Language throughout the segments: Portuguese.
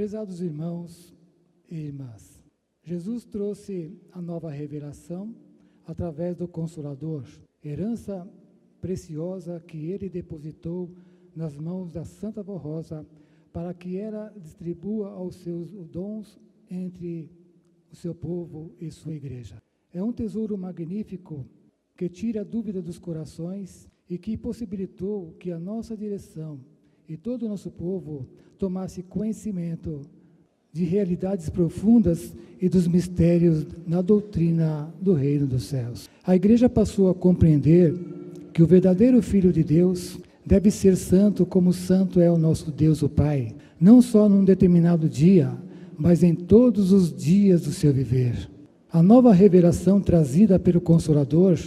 Prezados irmãos e irmãs, Jesus trouxe a nova revelação através do Consolador, herança preciosa que ele depositou nas mãos da Santa Vó Rosa para que ela distribua aos seus dons entre o seu povo e sua igreja. É um tesouro magnífico que tira a dúvida dos corações e que possibilitou que a nossa direção e todo o nosso povo tomasse conhecimento de realidades profundas e dos mistérios na doutrina do reino dos céus. A igreja passou a compreender que o verdadeiro Filho de Deus deve ser santo como santo é o nosso Deus o Pai, não só num determinado dia, mas em todos os dias do seu viver. A nova revelação trazida pelo Consolador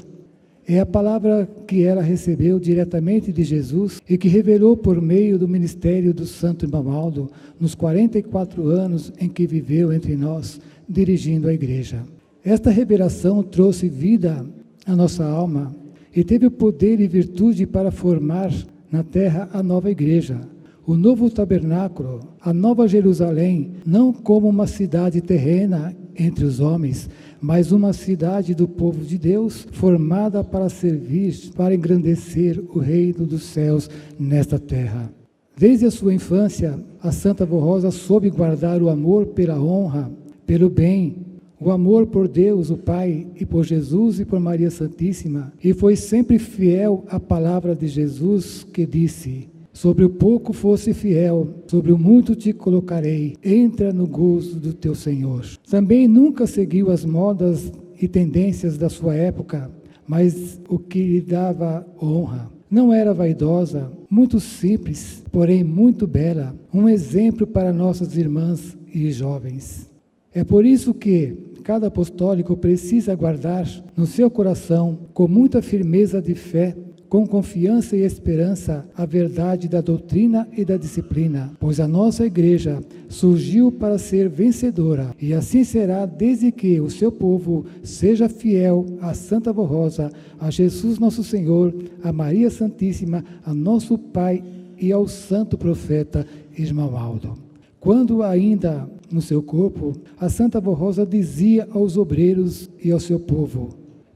é a palavra que ela recebeu diretamente de Jesus e que revelou por meio do ministério do Santo Irmão Aldo nos 44 anos em que viveu entre nós, dirigindo a igreja. Esta revelação trouxe vida à nossa alma e teve o poder e virtude para formar na terra a nova igreja, o novo tabernáculo, a nova Jerusalém, não como uma cidade terrena entre os homens, mas uma cidade do povo de Deus, formada para servir, para engrandecer o reino dos céus nesta terra. Desde a sua infância, a Santa Vó Rosa soube guardar o amor pela honra, pelo bem, o amor por Deus, o Pai, e por Jesus e por Maria Santíssima, e foi sempre fiel à palavra de Jesus que disse: sobre o pouco fosse fiel, sobre o muito te colocarei, entra no gozo do teu Senhor. Também nunca seguiu as modas e tendências da sua época, mas o que lhe dava honra. Não era vaidosa, muito simples, porém muito bela, um exemplo para nossas irmãs e jovens. É por isso que cada apostólico precisa guardar no seu coração, com muita firmeza de fé, com confiança e esperança, a verdade da doutrina e da disciplina, pois a nossa igreja surgiu para ser vencedora, e assim será desde que o seu povo seja fiel à Santa Vó Rosa, a Jesus nosso Senhor, a Maria Santíssima, a nosso Pai e ao santo profeta Irmão Aldo. Quando ainda no seu corpo, a Santa Vó Rosa dizia aos obreiros e ao seu povo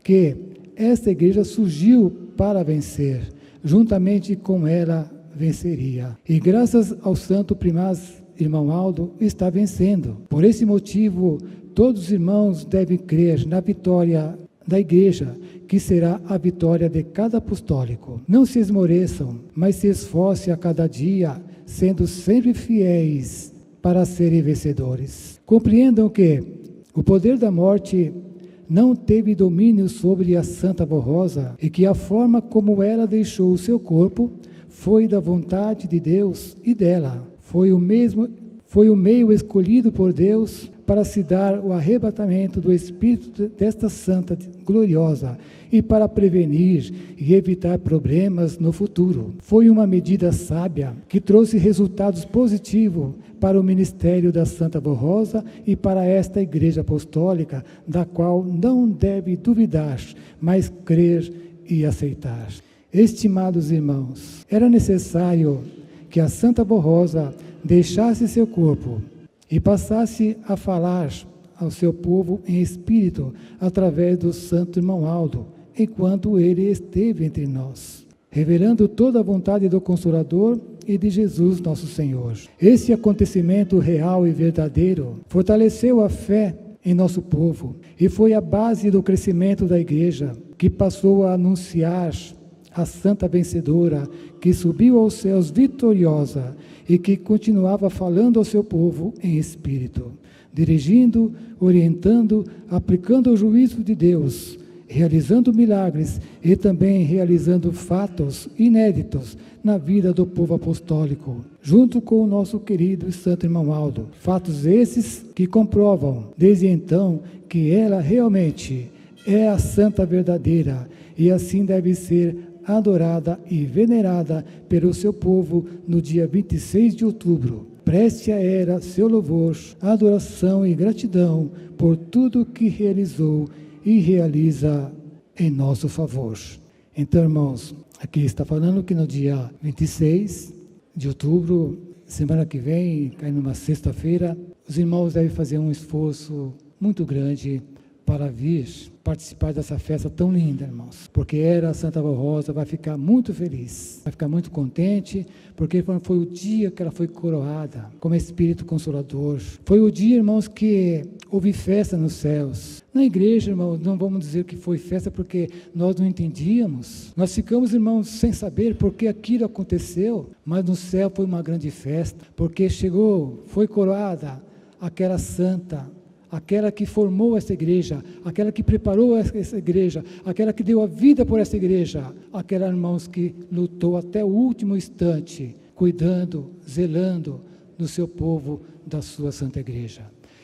que esta igreja surgiu para vencer, juntamente com ela venceria. E graças ao santo primaz Irmão Aldo está vencendo. Por esse motivo, todos os irmãos devem crer na vitória da igreja, que será a vitória de cada apostólico. Não se esmoreçam, mas se esforcem a cada dia, sendo sempre fiéis para serem vencedores. Compreendam que o poder da morte não teve domínio sobre a Santa Vó Rosa e que a forma como ela deixou o seu corpo foi da vontade de Deus e dela. Foi o meio escolhido por Deus para se dar o arrebatamento do Espírito desta Santa gloriosa e para prevenir e evitar problemas no futuro. Foi uma medida sábia que trouxe resultados positivos para o ministério da Santa Vó Rosa e para esta Igreja Apostólica, da qual não deve duvidar, mas crer e aceitar. Estimados irmãos, era necessário que a Santa Vó Rosa deixasse seu corpo e passasse a falar ao seu povo em espírito através do Santo Irmão Aldo, enquanto ele esteve entre nós, revelando toda a vontade do Consolador e de Jesus nosso Senhor. Esse acontecimento real e verdadeiro fortaleceu a fé em nosso povo e foi a base do crescimento da igreja, que passou a anunciar a Santa Vencedora, que subiu aos céus vitoriosa e que continuava falando ao seu povo em espírito, dirigindo, orientando, aplicando o juízo de Deus, realizando milagres e também realizando fatos inéditos na vida do povo apostólico, junto com o nosso querido e santo Irmão Aldo. Fatos esses que comprovam, desde então, que ela realmente é a santa verdadeira e assim deve ser adorada e venerada pelo seu povo no dia 26 de outubro. Preste a ela seu louvor, adoração e gratidão por tudo que realizou e realiza em nosso favor. Então, irmãos, aqui está falando que no dia 26 de outubro semana que vem, cai numa sexta-feira, os irmãos devem fazer um esforço muito grande para vir participar dessa festa tão linda, irmãos. Porque a Santa Avó Rosa vai ficar muito feliz, vai ficar muito contente, porque foi o dia que ela foi coroada como Espírito Consolador. Foi o dia, irmãos, que houve festa nos céus. Na igreja, irmãos, não vamos dizer que foi festa porque nós não entendíamos. Nós ficamos, irmãos, sem saber por que aquilo aconteceu, mas no céu foi uma grande festa, porque foi coroada aquela santa, aquela que formou essa igreja, aquela que preparou essa igreja, aquela que deu a vida por essa igreja, aquela, irmãos, que lutou até o último instante, cuidando, zelando do seu povo, da sua santa igreja.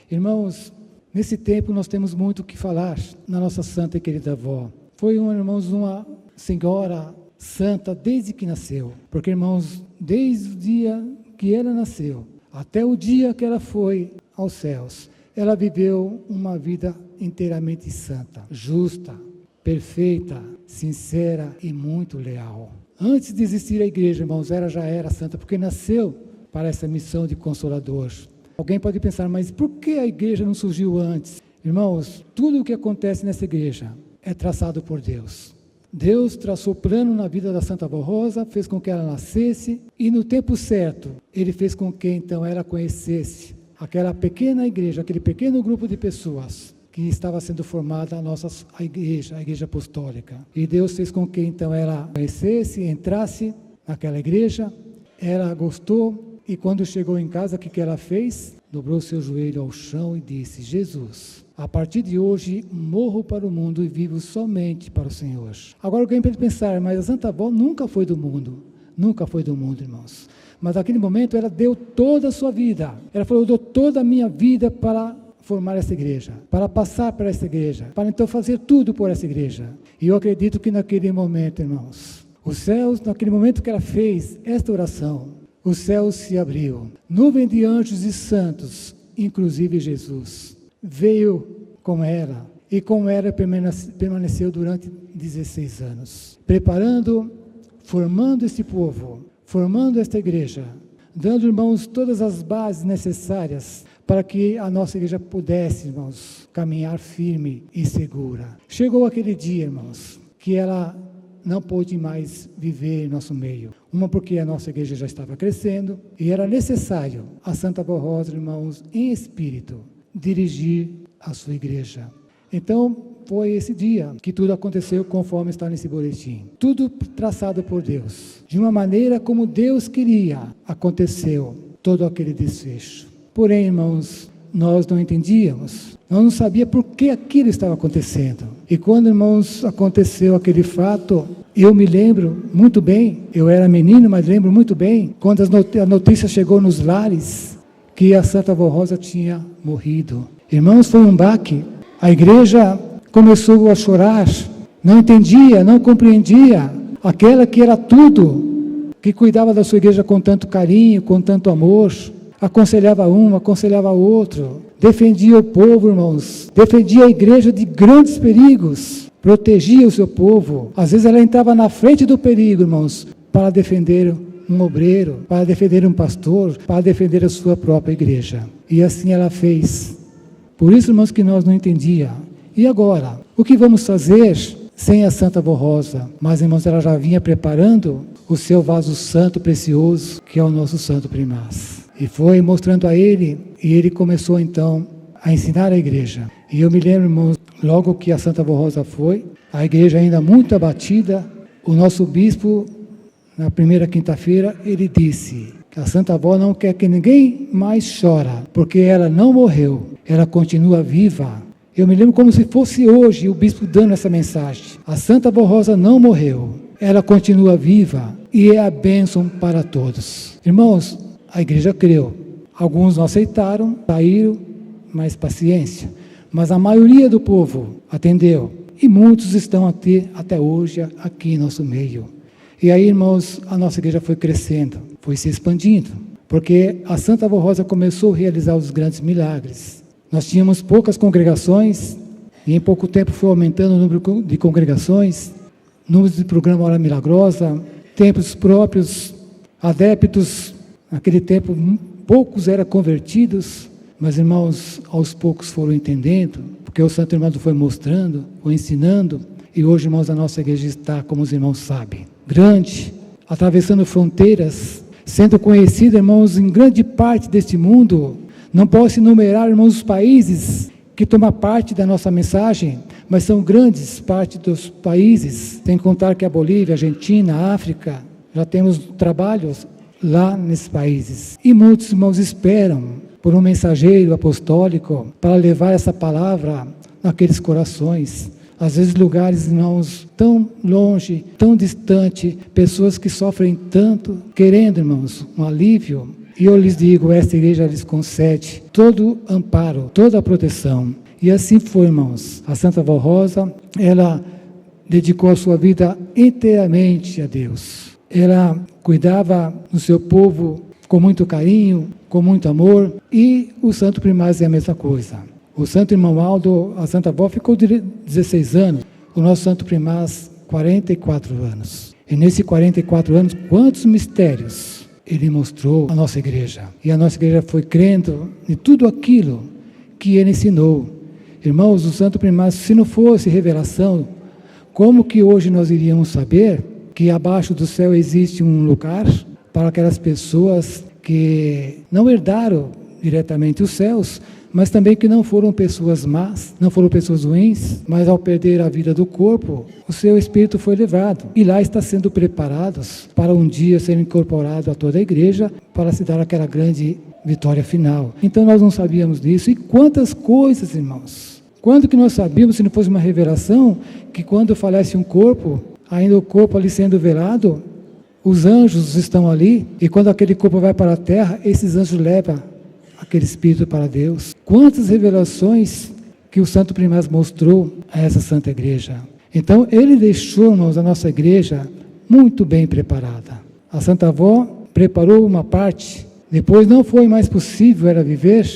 Irmãos, nesse tempo nós temos muito o que falar na nossa santa e querida avó. Foi, irmãos, uma senhora santa desde que nasceu, porque, irmãos, desde o dia que ela nasceu, até o dia que ela foi aos céus, ela viveu uma vida inteiramente santa, justa, perfeita, sincera e muito leal. Antes de existir a igreja, irmãos, ela já era santa, porque nasceu para essa missão de consolador. Alguém pode pensar, mas por que a igreja não surgiu antes? Irmãos, tudo o que acontece nessa igreja é traçado por Deus. Deus traçou plano na vida da Santa Avó Rosa, fez com que ela nascesse, e no tempo certo, Ele fez com que então ela conhecesse aquela pequena igreja, aquele pequeno grupo de pessoas que estava sendo formada a igreja apostólica. E Deus fez com que então ela conhecesse, entrasse naquela igreja, ela gostou, e quando chegou em casa, o que ela fez? Dobrou seu joelho ao chão e disse: Jesus, a partir de hoje morro para o mundo e vivo somente para o Senhor. Agora alguém pode pensar, mas a Santa Avó nunca foi do mundo. Nunca foi do mundo, irmãos. Mas naquele momento ela deu toda a sua vida. Ela falou: eu dou toda a minha vida para formar essa igreja, para passar para essa igreja, para então fazer tudo por essa igreja. E eu acredito que naquele momento, irmãos, os céus, naquele momento que ela fez esta oração, os céus se abriu. Nuvem de anjos e santos, inclusive Jesus, veio com ela. E com ela permaneceu durante 16 anos, preparando, formando esse povo, formando esta igreja, dando, irmãos, todas as bases necessárias para que a nossa igreja pudesse, irmãos, caminhar firme e segura. Chegou aquele dia, irmãos, que ela não pôde mais viver em nosso meio. Uma, porque a nossa igreja já estava crescendo e era necessário a Santa Avó Rosa, irmãos, em espírito, dirigir a sua igreja. Então, foi esse dia que tudo aconteceu conforme está nesse boletim. Tudo traçado por Deus. De uma maneira como Deus queria, aconteceu todo aquele desfecho. Porém, irmãos, nós não entendíamos. Nós não sabíamos por que aquilo estava acontecendo. E quando, irmãos, aconteceu aquele fato, eu me lembro muito bem, eu era menino, mas lembro muito bem, quando a notícia chegou nos lares, que a Santa Avó Rosa tinha morrido. Irmãos, foi um baque. A igreja começou a chorar, não entendia, não compreendia. Aquela que era tudo, que cuidava da sua igreja com tanto carinho, com tanto amor, aconselhava um, aconselhava outro, defendia o povo, irmãos, defendia a igreja de grandes perigos, protegia o seu povo. Às vezes ela entrava na frente do perigo, irmãos, para defender um obreiro, para defender um pastor, para defender a sua própria igreja. E assim ela fez. Por isso, irmãos, que nós não entendíamos. E agora, o que vamos fazer sem a Santa Avó Rosa? Mas, irmãos, ela já vinha preparando o seu vaso santo precioso, que é o nosso Santo Primaz. E foi mostrando a ele, e ele começou então a ensinar a igreja. E eu me lembro, irmãos, logo que a Santa Avó Rosa foi, a igreja ainda muito abatida, o nosso bispo, na primeira quinta-feira, ele disse que a Santa Avó não quer que ninguém mais chora, porque ela não morreu, ela continua viva. Eu me lembro como se fosse hoje o bispo dando essa mensagem. A Santa Avó Rosa não morreu, ela continua viva e é a bênção para todos. Irmãos, a igreja creu. Alguns não aceitaram, saíram, mas paciência. Mas a maioria do povo atendeu. E muitos estão até hoje aqui em nosso meio. E aí, irmãos, a nossa igreja foi crescendo, foi se expandindo. Porque a Santa Avó Rosa começou a realizar os grandes milagres. Nós tínhamos poucas congregações, e em pouco tempo foi aumentando o número de congregações, número de programa Hora Milagrosa, templos próprios, adeptos Naquele tempo, poucos eram convertidos, mas, irmãos, aos poucos foram entendendo, porque o Santo Irmão foi mostrando, foi ensinando, e hoje, irmãos, a nossa igreja está, como os irmãos sabem, grande, atravessando fronteiras, sendo conhecida, irmãos, em grande parte deste mundo. Não posso enumerar, irmãos, os países que tomam parte da nossa mensagem, mas são grandes parte dos países, sem contar que a Bolívia, a Argentina, a África, já temos trabalhos lá nesses países. E muitos irmãos esperam por um mensageiro apostólico para levar essa palavra naqueles corações. Às vezes lugares, irmãos, tão longe, tão distante, pessoas que sofrem tanto, querendo, irmãos, um alívio. E eu lhes digo, esta igreja lhes concede todo amparo, toda a proteção. E assim foi, irmãos. A Santa Avó Rosa, ela dedicou a sua vida inteiramente a Deus. Ela cuidava do seu povo com muito carinho, com muito amor. E o Santo Primaz é a mesma coisa. O Santo Irmão Aldo, a Santa Avó, ficou 16 anos. O nosso Santo Primaz, 44 anos. E nesses 44 anos, quantos mistérios ele mostrou à nossa igreja. E a nossa igreja foi crendo em tudo aquilo que ele ensinou. Irmãos, o Santo Primaz, se não fosse revelação, como que hoje nós iríamos saber que abaixo do céu existe um lugar para aquelas pessoas que não herdaram diretamente os céus, mas também que não foram pessoas más, não foram pessoas ruins, mas ao perder a vida do corpo, o seu espírito foi levado. E lá está sendo preparados para um dia ser incorporado a toda a igreja, para se dar aquela grande vitória final. Então nós não sabíamos disso. E quantas coisas, irmãos! Quando que nós sabíamos, se não fosse uma revelação, que quando falece um corpo, ainda o corpo ali sendo velado, os anjos estão ali, e quando aquele corpo vai para a terra, esses anjos levam aquele espírito para Deus. Quantas revelações que o Santo Primaz mostrou a essa Santa Igreja. Então, ele deixou, irmãos, a nossa igreja muito bem preparada. A Santa Avó preparou uma parte, depois não foi mais possível ela viver,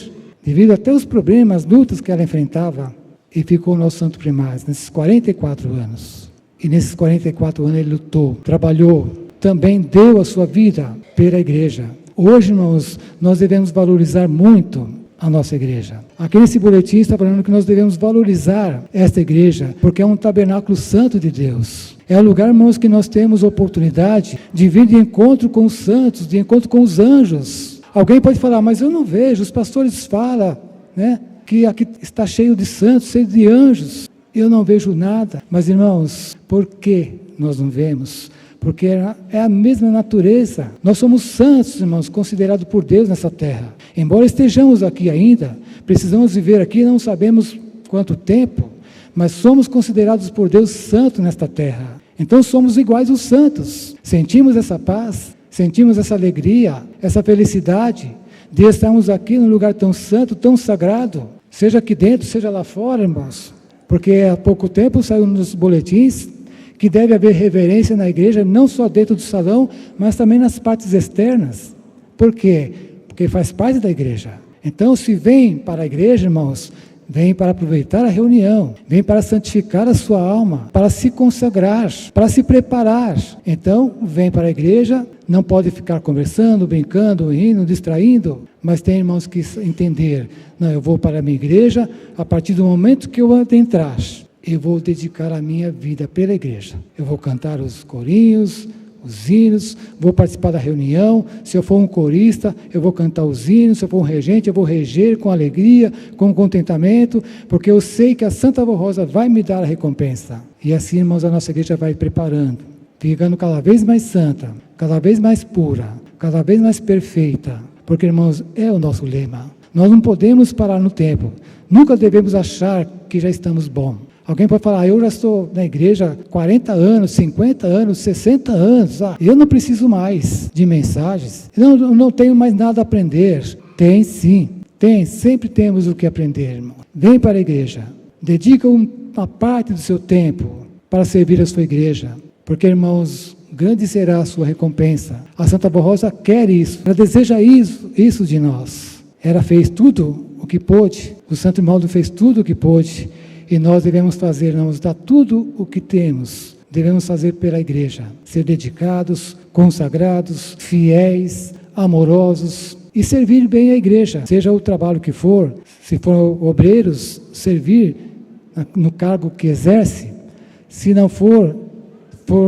devido até aos problemas, lutas que ela enfrentava, e ficou o nosso Santo Primaz, nesses 44 anos. E nesses 44 anos ele lutou, trabalhou, também deu a sua vida pela igreja. Hoje, irmãos, nós devemos valorizar muito a nossa igreja. Aqui nesse boletim está falando que nós devemos valorizar esta igreja, porque é um tabernáculo santo de Deus. É o lugar, irmãos, que nós temos oportunidade de vir de encontro com os santos, de encontro com os anjos. Alguém pode falar, mas eu não vejo, os pastores falam, né, que aqui está cheio de santos, cheio de anjos. Eu não vejo nada. Mas, irmãos, por que nós não vemos? Porque é a mesma natureza. Nós somos santos, irmãos, considerados por Deus nessa terra. Embora estejamos aqui ainda, precisamos viver aqui, não sabemos quanto tempo, mas somos considerados por Deus santos nesta terra. Então somos iguais aos santos. Sentimos essa paz, sentimos essa alegria, essa felicidade de estarmos aqui num lugar tão santo, tão sagrado, seja aqui dentro, seja lá fora, irmãos. Porque há pouco tempo saiu nos boletins que deve haver reverência na igreja, não só dentro do salão, mas também nas partes externas. Por quê? Porque faz parte da igreja. Então, se vem para a igreja, irmãos, vem para aproveitar a reunião, vem para santificar a sua alma, para se consagrar, para se preparar. Então, vem para a igreja, não pode ficar conversando, brincando, rindo, distraindo, mas tem irmãos que entender, não, eu vou para a minha igreja, a partir do momento que eu adentrar, eu vou dedicar a minha vida pela igreja. Eu vou cantar os corinhos, os hinos, vou participar da reunião. Se eu for um corista, eu vou cantar os hinos. Se eu for um regente, eu vou reger com alegria, com contentamento, porque eu sei que a Santa Avó Rosa vai me dar a recompensa. E assim, irmãos, a nossa igreja vai preparando, ficando cada vez mais santa, cada vez mais pura, cada vez mais perfeita, porque, irmãos, é o nosso lema. Nós não podemos parar no tempo. Nunca devemos achar que já estamos bom. Alguém pode falar, eu já estou na igreja 40 anos, 50 anos, 60 anos, eu não preciso mais de mensagens, eu não tenho mais nada a aprender. Tem sim, tem, sempre temos o que aprender, irmão. Vem para a igreja, dedica uma parte do seu tempo para servir a sua igreja, porque, irmãos, grande será a sua recompensa. A Santa Avó Rosa quer isso, ela deseja isso de nós. Ela fez tudo o que pôde, o Santo Irmão fez tudo o que pôde, e nós devemos fazer, vamos dar tudo o que temos, devemos fazer pela igreja, ser dedicados, consagrados, fiéis, amorosos e servir bem a igreja, seja o trabalho que for, se for obreiros, servir no cargo que exerce, se não for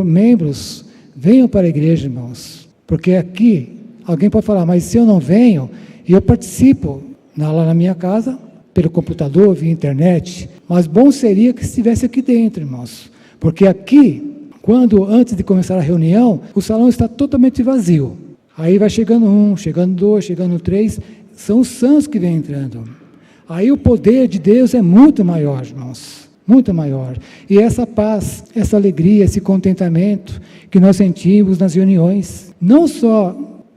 membros, venham para a igreja, irmãos, porque aqui, alguém pode falar, mas se eu não venho, e eu participo lá na minha casa, pelo computador, via internet, mas bom seria que estivesse aqui dentro, irmãos, porque aqui, antes de começar a reunião, o salão está totalmente vazio, aí vai chegando um, chegando dois, chegando três, são os santos que vêm entrando, aí o poder de Deus é muito maior, irmãos, muito maior, e essa paz, essa alegria, esse contentamento que nós sentimos nas reuniões, não só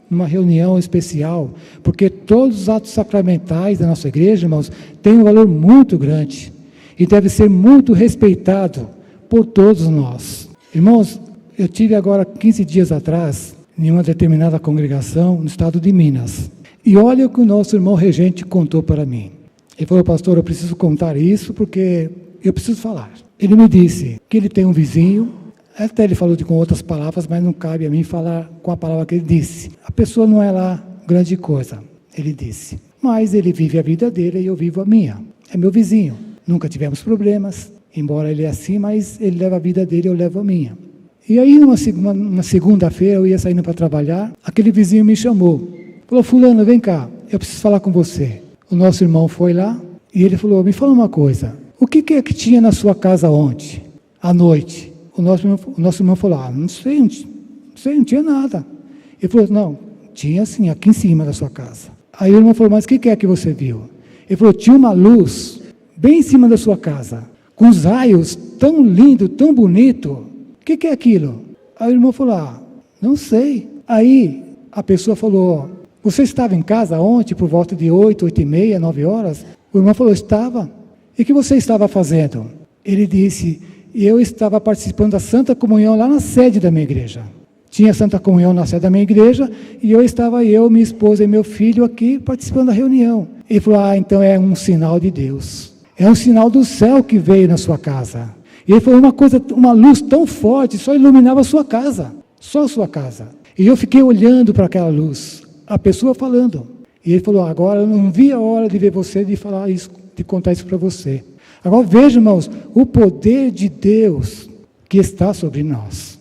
numa reunião especial, porque todos os atos sacramentais da nossa igreja, irmãos, têm um valor muito grande, e deve ser muito respeitado por todos nós. Irmãos, eu tive agora 15 dias atrás, em uma determinada congregação no estado de Minas, e olha o que o nosso irmão regente contou para mim. Ele falou, pastor, eu preciso contar isso porque eu preciso falar. Ele me disse que ele tem um vizinho, até ele falou com outras palavras, mas não cabe a mim falar com a palavra que ele disse. A pessoa não é lá grande coisa, ele disse. Mas ele vive a vida dele e eu vivo a minha. É meu vizinho, nunca tivemos problemas, embora ele é assim, mas ele leva a vida dele e eu levo a minha. E aí, numa segunda-feira, eu ia saindo para trabalhar, aquele vizinho me chamou. Falou, fulano, vem cá, eu preciso falar com você. O nosso irmão foi lá e ele falou, me fala uma coisa, o que é que tinha na sua casa ontem, à noite? O nosso irmão falou, não sei, não tinha nada. Ele falou, não, tinha sim, aqui em cima da sua casa. Aí o irmão falou, mas o que é que você viu? Ele falou, tinha uma luz bem em cima da sua casa, com os raios tão lindo, tão bonito. O que é aquilo? Aí o irmão falou, não sei. Aí a pessoa falou, você estava em casa ontem por volta de 8, 8h30, 9 horas? O irmão falou, estava. E o que você estava fazendo? Ele disse, eu estava participando da Santa Comunhão lá na sede da minha igreja. Tinha Santa Comunhão na sede da minha igreja e minha esposa e meu filho aqui participando da reunião. Ele falou, então é um sinal de Deus. É um sinal do céu que veio na sua casa. E ele falou, uma luz tão forte, só iluminava a sua casa. Só a sua casa. E eu fiquei olhando para aquela luz, a pessoa falando. E ele falou, agora eu não vi a hora de ver você, de falar isso, de contar isso para você. Agora veja, irmãos, o poder de Deus que está sobre nós.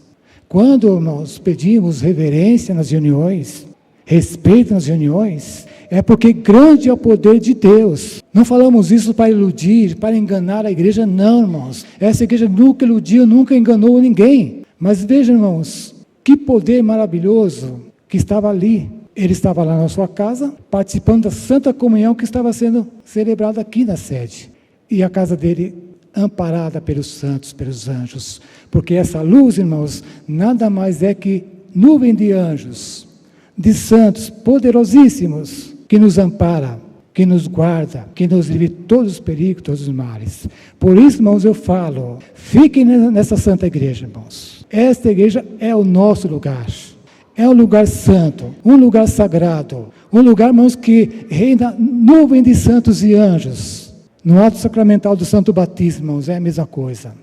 Quando nós pedimos reverência nas reuniões, respeito nas reuniões, é porque grande é o poder de Deus. Não falamos isso para iludir, para enganar a igreja, não, irmãos. Essa igreja nunca iludiu, nunca enganou ninguém. Mas veja, irmãos, que poder maravilhoso que estava ali. Ele estava lá na sua casa, participando da Santa Comunhão que estava sendo celebrada aqui na sede. E a casa dele amparada pelos santos, pelos anjos. Porque essa luz, irmãos, nada mais é que nuvem de anjos, de santos poderosíssimos, que nos ampara, que nos guarda, que nos livre de todos os perigos, todos os males. Por isso, irmãos, eu falo, fiquem nessa santa igreja, irmãos. Esta igreja é o nosso lugar. É um lugar santo, um lugar sagrado, um lugar, irmãos, que reina nuvem de santos e anjos. No ato sacramental do Santo Batismo, irmãos, é a mesma coisa.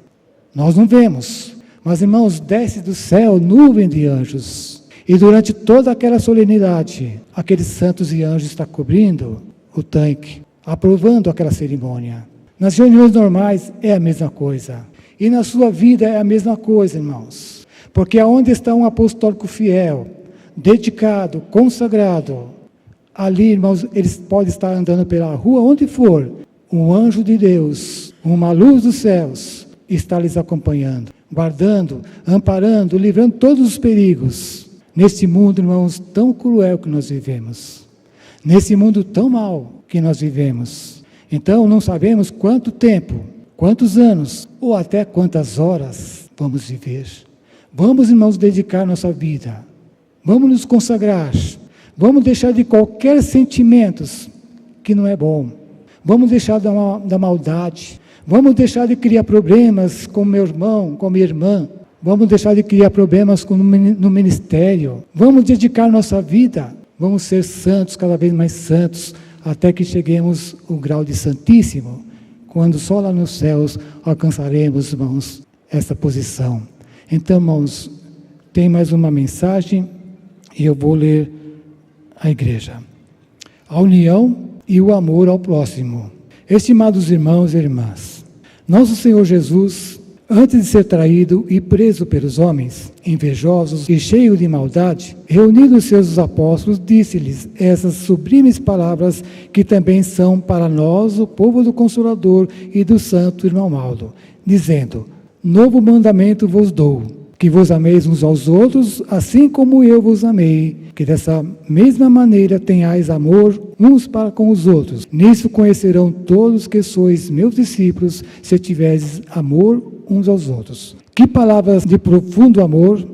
Nós não vemos, mas, irmãos, desce do céu nuvem de anjos. E durante toda aquela solenidade, aqueles santos e anjos estão cobrindo o tanque, aprovando aquela cerimônia. Nas reuniões normais é a mesma coisa. E na sua vida é a mesma coisa, irmãos. Porque aonde está um apostólico fiel, dedicado, consagrado, ali, irmãos, eles podem estar andando pela rua, onde for, um anjo de Deus, uma luz dos céus, está lhes acompanhando, guardando, amparando, livrando todos os perigos. Neste mundo, irmãos, tão cruel que nós vivemos. Nesse mundo tão mau que nós vivemos. Então, não sabemos quanto tempo, quantos anos, ou até quantas horas vamos viver. Vamos, irmãos, dedicar nossa vida. Vamos nos consagrar. Vamos deixar de qualquer sentimentos que não é bom. Vamos deixar da maldade. Vamos deixar de criar problemas com meu irmão, com minha irmã. Vamos deixar de criar problemas no ministério. Vamos dedicar nossa vida. Vamos ser santos, cada vez mais santos, até que cheguemos ao grau de santíssimo, quando só lá nos céus alcançaremos, irmãos, essa posição. Então, irmãos, tem mais uma mensagem e eu vou ler a igreja. A união e o amor ao próximo. Estimados irmãos e irmãs, nosso Senhor Jesus, antes de ser traído e preso pelos homens, invejosos e cheios de maldade, reunindo os seus apóstolos, disse-lhes essas sublimes palavras que também são para nós, o povo do Consolador e do Santo Irmão Maldo, dizendo: novo mandamento vos dou, que vos ameis uns aos outros, assim como eu vos amei, que dessa mesma maneira tenhais amor uns para com os outros. Nisso conhecerão todos que sois meus discípulos, se tiverdes amor uns aos outros. Que palavras de profundo amor,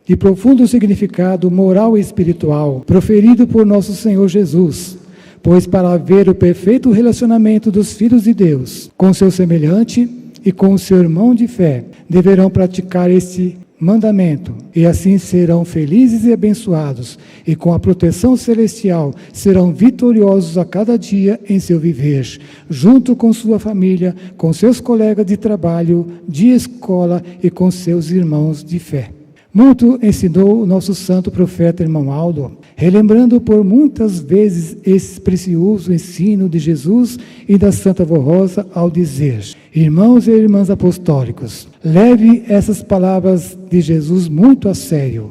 de profundo significado moral e espiritual, proferido por nosso Senhor Jesus. Pois para haver o perfeito relacionamento dos filhos de Deus com seu semelhante e com o seu irmão de fé, deverão praticar este mandamento, e assim serão felizes e abençoados, e com a proteção celestial serão vitoriosos a cada dia em seu viver, junto com sua família, com seus colegas de trabalho, de escola e com seus irmãos de fé. Muito ensinou o nosso santo profeta irmão Aldo, relembrando por muitas vezes esse precioso ensino de Jesus e da Santa Avó Rosa ao dizer: irmãos e irmãs apostólicos, leve essas palavras de Jesus muito a sério,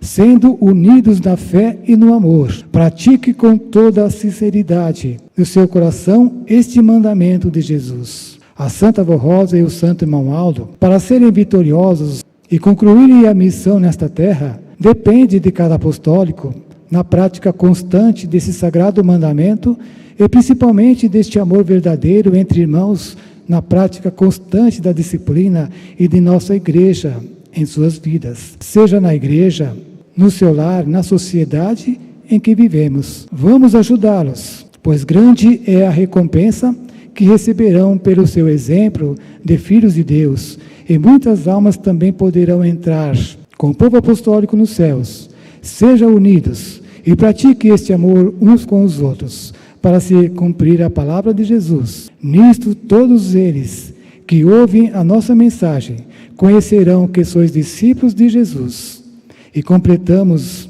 sendo unidos na fé e no amor. Pratique com toda a sinceridade no seu coração este mandamento de Jesus. A Santa Avó Rosa e o Santo Irmão Aldo, para serem vitoriosos e concluírem a missão nesta terra, depende de cada apostólico, na prática constante desse sagrado mandamento e principalmente deste amor verdadeiro entre irmãos, na prática constante da disciplina e de nossa igreja em suas vidas, seja na igreja, no seu lar, na sociedade em que vivemos. Vamos ajudá-los, pois grande é a recompensa que receberão pelo seu exemplo de filhos de Deus, e muitas almas também poderão entrar com o povo apostólico nos céus. Sejam unidos e pratique este amor uns com os outros, para se cumprir a palavra de Jesus. Nisto, todos eles que ouvem a nossa mensagem conhecerão que sois discípulos de Jesus. E completamos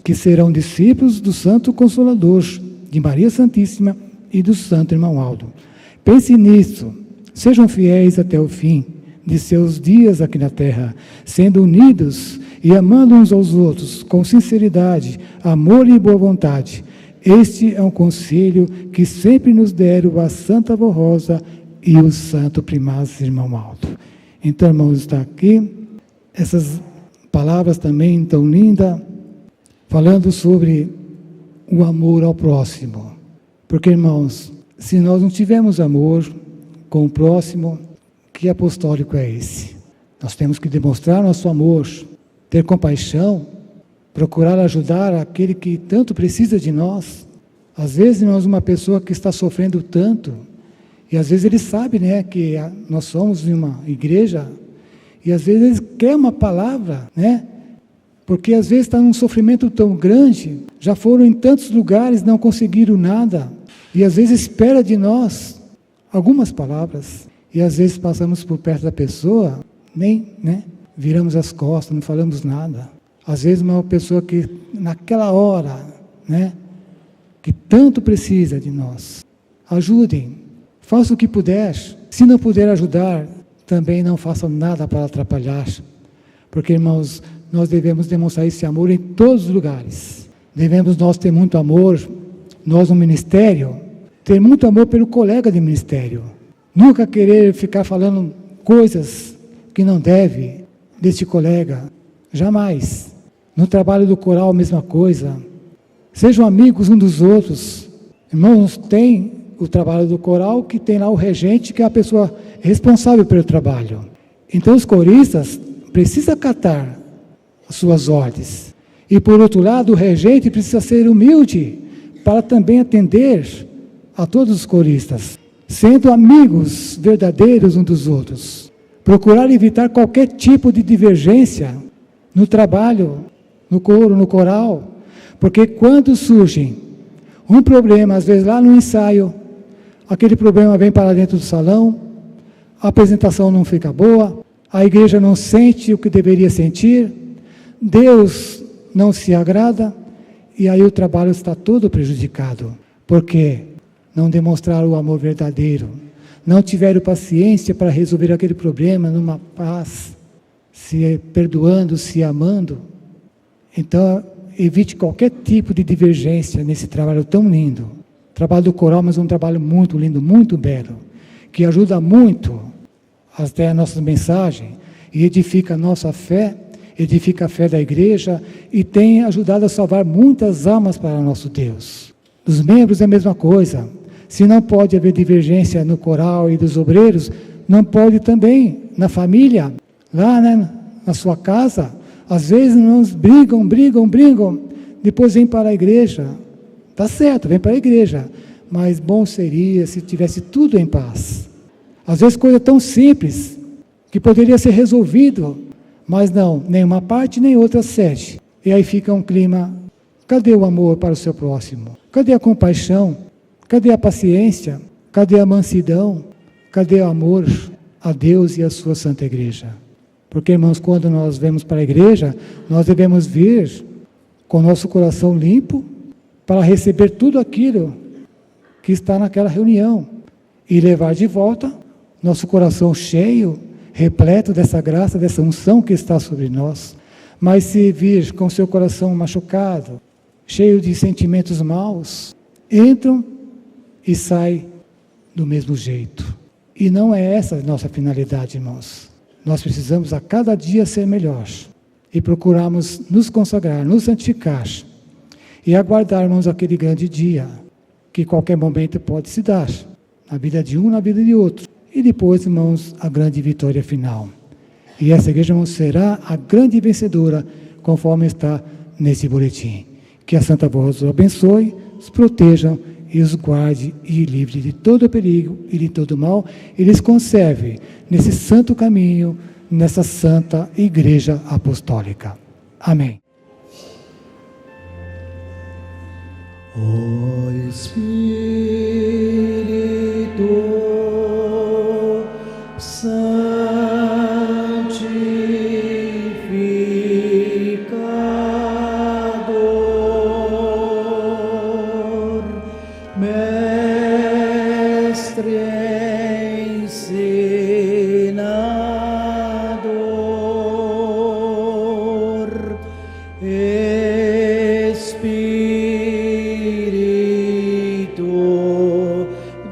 que serão discípulos do Santo Consolador, de Maria Santíssima e do Santo Irmão Aldo. Pense nisso, sejam fiéis até o fim de seus dias aqui na terra, sendo unidos e amando uns aos outros com sinceridade, amor e boa vontade. Este é um conselho que sempre nos deram a Santa Avó Rosa e o Santo Primaz Irmão Aldo. Então, irmãos, está aqui essas palavras também tão lindas, falando sobre o amor ao próximo. Porque, irmãos, se nós não tivermos amor com o próximo, que apostólico é esse? Nós temos que demonstrar nosso amor, ter compaixão, procurar ajudar aquele que tanto precisa de nós. Às vezes nós, uma pessoa que está sofrendo tanto, e às vezes ele sabe, né, que nós somos de uma igreja, e às vezes ele quer uma palavra, né, porque às vezes está num sofrimento tão grande, já foram em tantos lugares, não conseguiram nada, e às vezes espera de nós algumas palavras, e às vezes passamos por perto da pessoa, nem, né, viramos as costas, não falamos nada. Às vezes uma pessoa que naquela hora, né, que tanto precisa de nós, ajudem, faça o que puder. Se não puder ajudar, também não façam nada para atrapalhar, porque, irmãos, nós devemos demonstrar esse amor em todos os lugares. Devemos nós ter muito amor, nós no ministério, ter muito amor pelo colega de ministério, nunca querer ficar falando coisas que não deve deste colega, jamais. No trabalho do coral, a mesma coisa. Sejam amigos uns dos outros. Irmãos, tem o trabalho do coral, que tem lá o regente, que é a pessoa responsável pelo trabalho. Então, os coristas precisam acatar as suas ordens. E, por outro lado, o regente precisa ser humilde para também atender a todos os coristas, sendo amigos verdadeiros uns dos outros. Procurar evitar qualquer tipo de divergência no trabalho, no coro, no coral, porque quando surge um problema, às vezes lá no ensaio, aquele problema vem para dentro do salão, a apresentação não fica boa, a igreja não sente o que deveria sentir, Deus não se agrada, e aí o trabalho está todo prejudicado, porque não demonstraram o amor verdadeiro, não tiveram paciência para resolver aquele problema numa paz, se perdoando, se amando. Então, evite qualquer tipo de divergência nesse trabalho tão lindo. O trabalho do coral, mas é um trabalho muito lindo, muito belo, que ajuda muito até a nossa mensagem e edifica a nossa fé, edifica a fé da igreja e tem ajudado a salvar muitas almas para o nosso Deus. Dos membros é a mesma coisa. Se não pode haver divergência no coral e dos obreiros, não pode também na família, lá, né, na sua casa. Às vezes nós brigam, depois vem para a igreja. Tá certo, vem para a igreja, mas bom seria se tivesse tudo em paz. Às vezes coisa tão simples, que poderia ser resolvido, mas não, nem uma parte nem outra cede. E aí fica um clima, cadê o amor para o seu próximo? Cadê a compaixão? Cadê a paciência? Cadê a mansidão? Cadê o amor a Deus e a sua Santa Igreja? Porque, irmãos, quando nós vamos para a igreja, nós devemos vir com o nosso coração limpo para receber tudo aquilo que está naquela reunião e levar de volta nosso coração cheio, repleto dessa graça, dessa unção que está sobre nós. Mas se vir com seu coração machucado, cheio de sentimentos maus, entram e saem do mesmo jeito. E não é essa a nossa finalidade, irmãos. Nós precisamos a cada dia ser melhor e procurarmos nos consagrar, nos santificar e aguardarmos aquele grande dia que qualquer momento pode se dar, na vida de um, na vida de outro. E depois, irmãos, a grande vitória final. E essa igreja, irmãos, será a grande vencedora, conforme está nesse boletim. Que a Santa Voz os abençoe, os proteja e os guarde e livre de todo perigo e de todo mal, e lhes conserve nesse santo caminho, nessa santa Igreja Apostólica. Amém. Ó Espírito santificador, Mestre ensinador, Espírito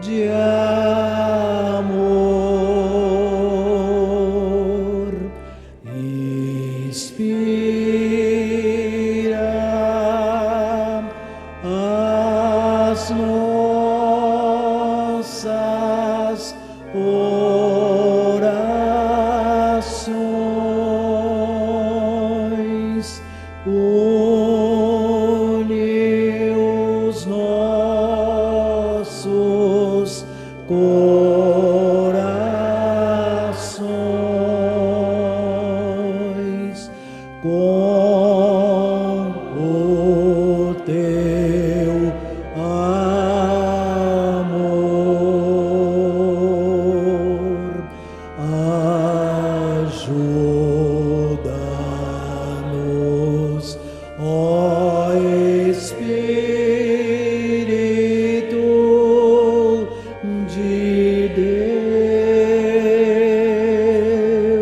de amor, inspira as nossas orações, une os nossos corações com o teu amor. Ajuda-nos, ó Espírito de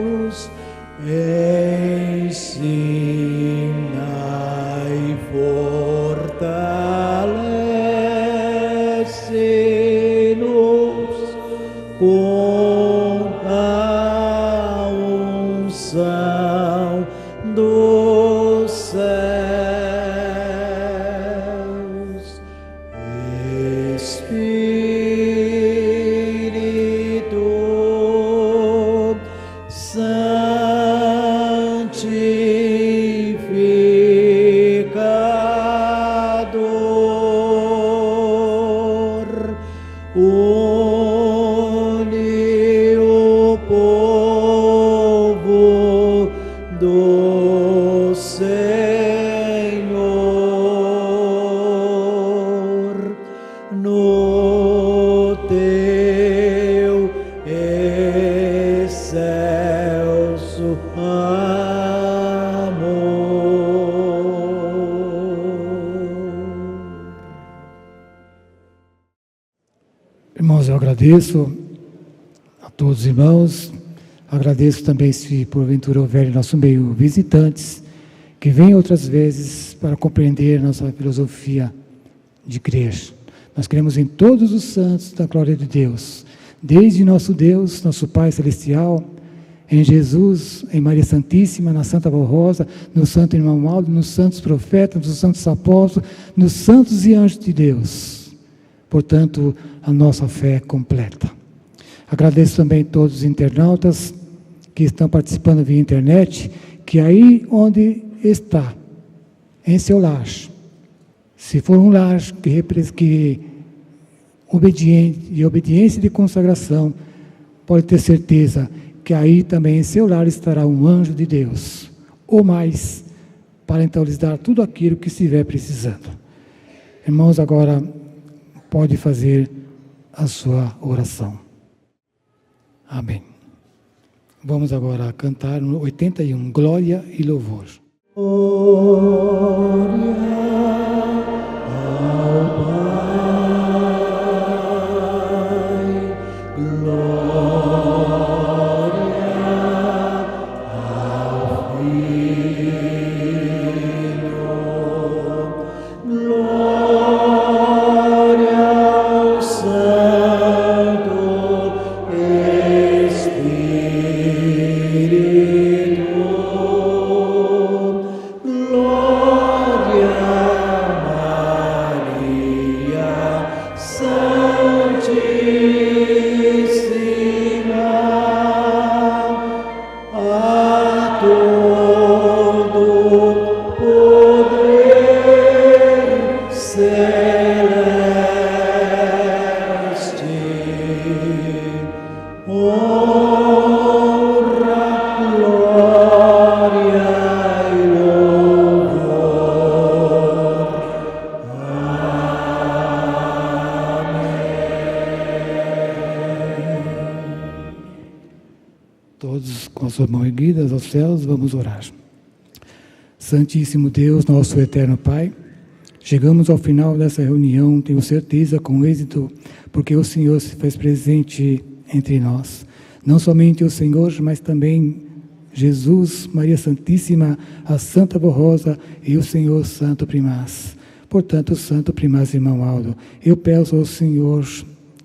Deus, ensina e fortalece-nos com a unção dos céus. Espírito santificador, une o povo do Senhor no teu excelso amor. Agradeço a todos os irmãos, agradeço também se porventura houver em nosso meio visitantes que vêm outras vezes para compreender nossa filosofia de crer. Nós cremos em todos os santos da glória de Deus, desde nosso Deus, nosso Pai Celestial, em Jesus, em Maria Santíssima, na Santa Rosa, no Santo Irmão Aldo, nos santos profetas, nos santos apóstolos, nos santos e anjos de Deus. Portanto, a nossa fé é completa. Agradeço também a todos os internautas que estão participando via internet, que aí onde está, em seu lar, se for um lar que obediente, de obediência e de consagração, pode ter certeza que aí também em seu lar estará um anjo de Deus, ou mais, para então lhes dar tudo aquilo que estiver precisando. Irmãos, agora pode fazer a sua oração. Amém. Vamos agora cantar no 81, Glória e Louvor. Todos com as suas mãos erguidas aos céus, vamos orar. Santíssimo Deus, nosso eterno Pai, chegamos ao final dessa reunião, tenho certeza, com êxito, porque o Senhor se fez presente entre nós. Não somente o Senhor, mas também Jesus, Maria Santíssima, a Santa Rosa e o Senhor Santo Primaz. Portanto, Santo Primaz, irmão Aldo, eu peço ao Senhor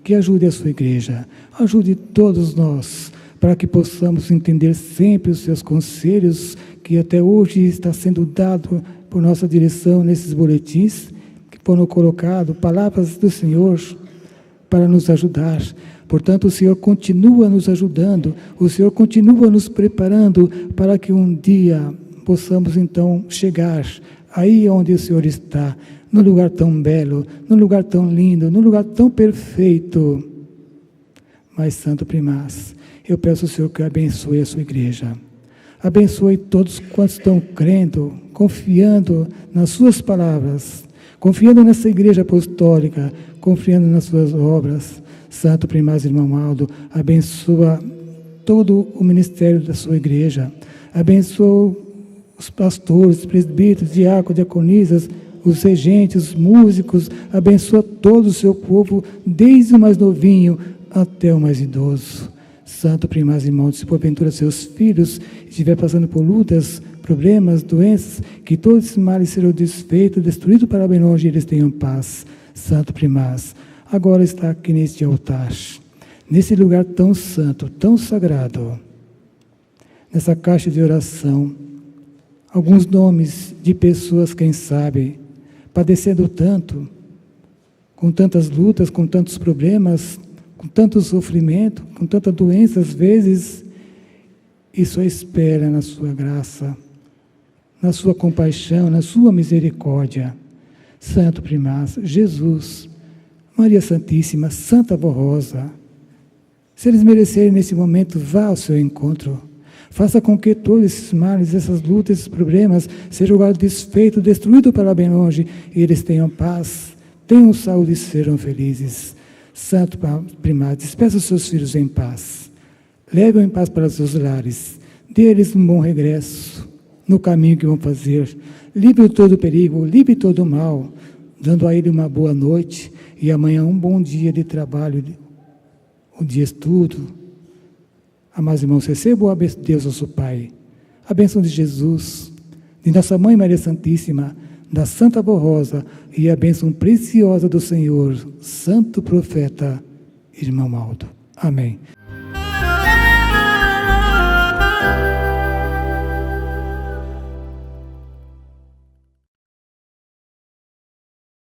que ajude a sua igreja, ajude todos nós, para que possamos entender sempre os seus conselhos, que até hoje está sendo dado por nossa direção nesses boletins, que foram colocados, palavras do Senhor, para nos ajudar. Portanto, o Senhor continua nos ajudando, o Senhor continua nos preparando, para que um dia possamos então chegar aí onde o Senhor está, num lugar tão belo, num lugar tão lindo, num lugar tão perfeito. Mas, Santo Primaz, eu peço ao Senhor que abençoe a sua igreja. Abençoe todos quantos estão crendo, confiando nas suas palavras, confiando nessa igreja apostólica, confiando nas suas obras. Santo Primaz, irmão Aldo, abençoa todo o ministério da sua igreja. Abençoa os pastores, presbíteros, diáconos, diaconisas, os regentes, os músicos. Abençoa todo o seu povo, desde o mais novinho até o mais idoso. Santo Primaz, irmão, se porventura seus filhos estiver passando por lutas, problemas, doenças, que todos esses males serão desfeitos, destruídos para bem longe, e eles tenham paz. Santo Primaz, agora está aqui neste altar, nesse lugar tão santo, tão sagrado, nessa caixa de oração, alguns nomes de pessoas, quem sabe, padecendo tanto, com tantas lutas, com tantos problemas, com tanto sofrimento, com tanta doença às vezes, e só espera na sua graça, na sua compaixão, na sua misericórdia. Santo Primaz, Jesus, Maria Santíssima, Santa Rosa, se eles merecerem nesse momento, vá ao seu encontro. Faça com que todos esses males, essas lutas, esses problemas, sejam desfeitos, destruídos para bem longe, e eles tenham paz, tenham saúde e serão felizes. Santo Primaz, despeça os seus filhos em paz. Leve-os em paz para os seus lares. Dê-lhes um bom regresso no caminho que vão fazer. Livre todo perigo, livre todo mal, dando a ele uma boa noite e amanhã um bom dia de trabalho o de estudo. Amados irmãos, recebam a bênção de Deus, nosso Pai, a bênção de Jesus, de nossa Mãe Maria Santíssima, da Santa Avó Rosa e a bênção preciosa do Senhor, Santo Profeta, Irmão Aldo. Amém.